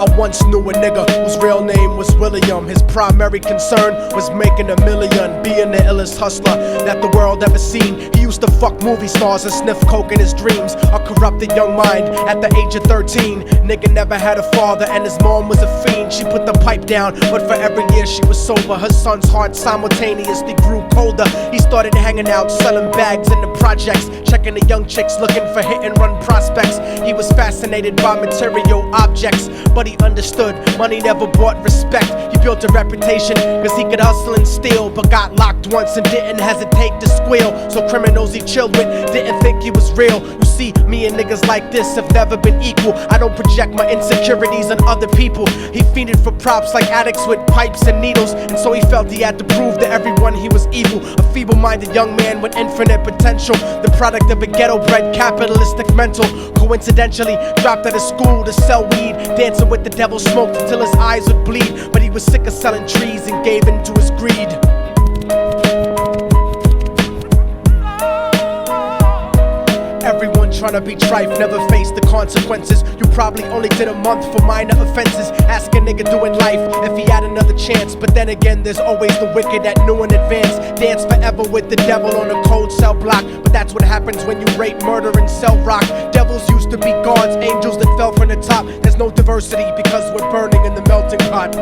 I once knew a nigga whose real name was William. His primary concern was making $1 million, being the illest hustler that the world ever seen. He used to fuck movie stars and sniff coke in his dreams. A corrupted young mind at the age of 13. Nigga never had a father and his mom was a fiend. She put the pipe down, but for every year she was sober, her son's heart simultaneously grew colder. He started hanging out, selling bags in the projects, checking the young chicks looking for hit and run prospects. He was fascinated by material objects, but he understood money never brought respect. He built a reputation cause he could hustle and steal, but got locked once and didn't hesitate to squeal. So criminals he chilled with didn't think he was real. You see, me and niggas like this have never been equal. I don't project my insecurities on other people. He fiended for props like addicts with pipes and needles, and so he felt he had to prove to everyone he was evil. A feeble-minded young man with infinite potential, the product of a ghetto-bred capitalistic mental. Coincidentally dropped out of school to sell weed, dancing with the devil, smoked until his eyes would bleed. But he was sick of selling trees and gave in to his greed. Everyone tryna be trife, never face the consequences. You probably only did a month for minor offenses. Ask a nigga doing life if he had another chance. But then again, there's always the wicked that knew in advance. Dance forever with the devil on a cold cell block. But that's what happens when you rape, murder, and sell rock. Devils used to be gods, angels that fell from the top. There's no diversity because we're burning in the melting pot.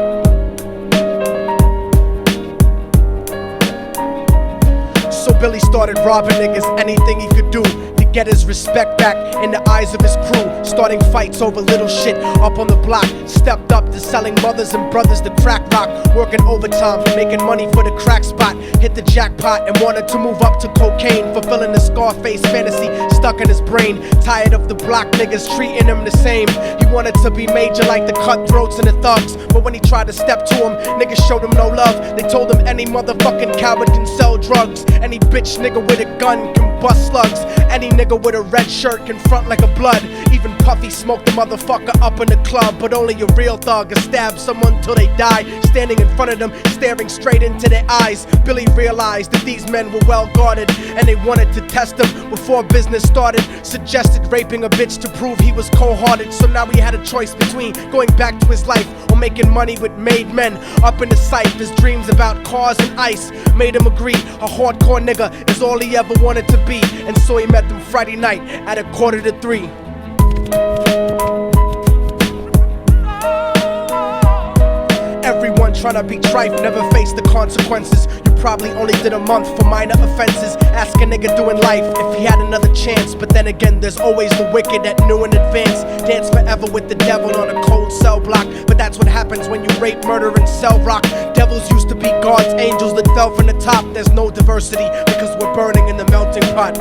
So Billy started robbing niggas, anything he could do to get his respect back in the eyes of his crew. Starting fights over little shit up on the block. Stepped up to selling mothers and brothers the crack rock. Working overtime, making money for the crack spot. Hit the jackpot and wanted to move up to cocaine, fulfilling the Scarface fantasy stuck in his brain. Tired of the block niggas treating him the same. He wanted to be major like the cutthroats and the thugs. But when he tried to step to him, niggas showed him no love. They told him any motherfucking coward can sell drugs. Any bitch nigga with a gun can bust slugs. Any nigga with a red shirt can front like a blood. Even Puffy smoked the motherfucker up in the club. But only a real thug can stab someone till they die. Standing in front of them, staring straight into their eyes, Billy realized that these men were well guarded, and they wanted to test him before business started. Suggested raping a bitch to prove he was cold-hearted. So now he had a choice between going back to his life or making money with made men. Up in the sight, his dreams about cars and ice made him agree a hardcore nigga is all he ever wanted to be. And so he met them Friday night at 2:45. Everyone tryna be trife, never face the consequences. You probably only did a month for minor offenses. Ask a nigga doing life if he had another chance. But then again, there's always the wicked that knew in advance. Dance forever with the devil on a cold cell block. But that's what happens when you rape, murder, and sell rock. Devils used to be gods, angels that fell from the top. There's no diversity because we're burning in the melting pot.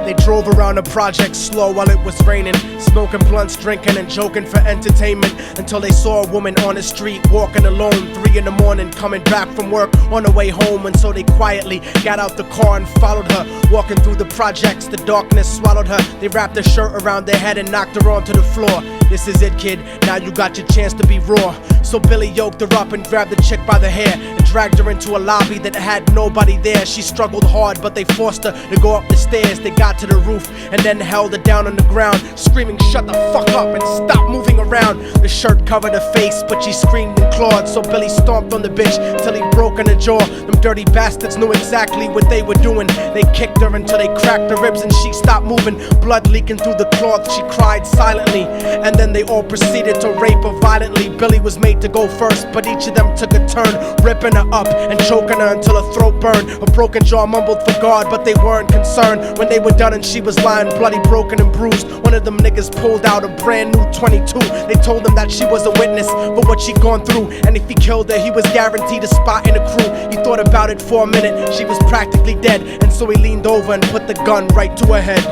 They drove around the project slow while it was raining, smoking blunts, drinking and joking for entertainment, until they saw a woman on the street walking alone, 3 in the morning, coming back from work on her way home. And so they quietly got out the car and followed her, walking through the projects. The darkness swallowed her. They wrapped her shirt around their head and knocked her onto the floor. This is it, kid, now you got your chance to be raw. So Billy yoked her up and grabbed the chick by the hair and dragged her into a lobby that had nobody there. She struggled hard, but they forced her to go up the stairs. They got to the roof and then held her down on the ground, screaming, "Shut the fuck up and stop moving around." The shirt covered her face, but she screamed and clawed. So Billy stomped on the bitch till he broke in her jaw. Them dirty bastards knew exactly what they were doing. They kicked her until they cracked her ribs and she stopped moving. Blood leaking through the cloth, she cried silently. And then they all proceeded to rape her violently. Billy was made to go first, but each of them took a turn, ripping her up and choking her until her throat burned. Her broken jaw mumbled for God, but they weren't concerned. When they were done and she was lying bloody, broken and bruised, one of them niggas pulled out a brand new 22. They told him that she was a witness for what she'd gone through, and if he killed her, he was guaranteed a spot in the crew. He thought about it for a minute, she was practically dead, and so he leaned over and put the gun right to her head.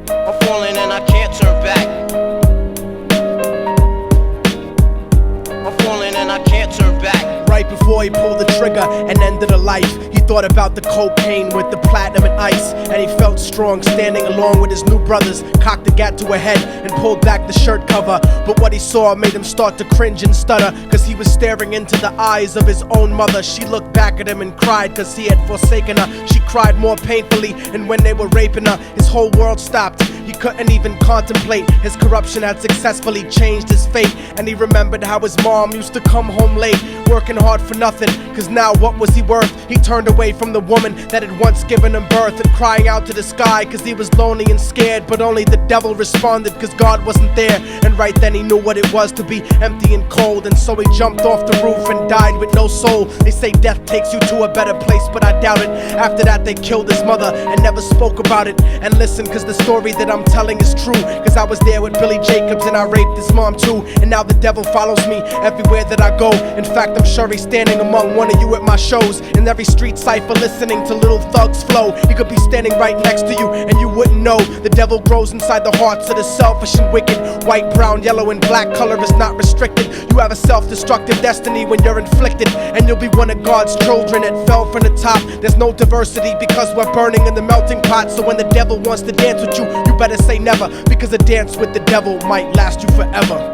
I'm falling and I can't turn back. I'm falling and and I can't turn back. Right before he pulled the trigger and ended a life, he thought about the cocaine with the platinum and ice, and he felt strong standing along with his new brothers. Cocked the gat to her head and pulled back the shirt cover, but what he saw made him start to cringe and stutter, cause he was staring into the eyes of his own mother. She looked back at him and cried cause he had forsaken her. She cried more painfully, and when they were raping her, his whole world stopped. He couldn't even contemplate. His corruption had successfully changed his fate, and he remembered how his mom used to come home late, working hard for nothing, cause now what was he worth? He turned away from the woman that had once given him birth, and crying out to the sky cause he was lonely and scared, but only the devil responded cause God wasn't there. And right then he knew what it was to be empty and cold, and so he jumped off the roof and died with no soul. They say death takes you to a better place, but I doubt it. After that they killed his mother and never spoke about it. And listen, cause the story that I'm telling is true, cause I was there with Billy Jacobs and I raped his mom too. And now the devil follows me everywhere that I go. In fact, I'm sure he's standing among one of you at my shows, in every street cipher listening to Little Thug's flow. He could be standing right next to you and you wouldn't know. The devil grows inside the hearts of the selfish and wicked. White, brown, yellow, and black color is not restricted. You have a self-destructive destiny when you're inflicted, and you'll be one of God's children that fell from the top. There's no diversity because we're burning in the melting pot. So when the devil wants to dance with you, you better say never, because a dance with the devil might last you forever.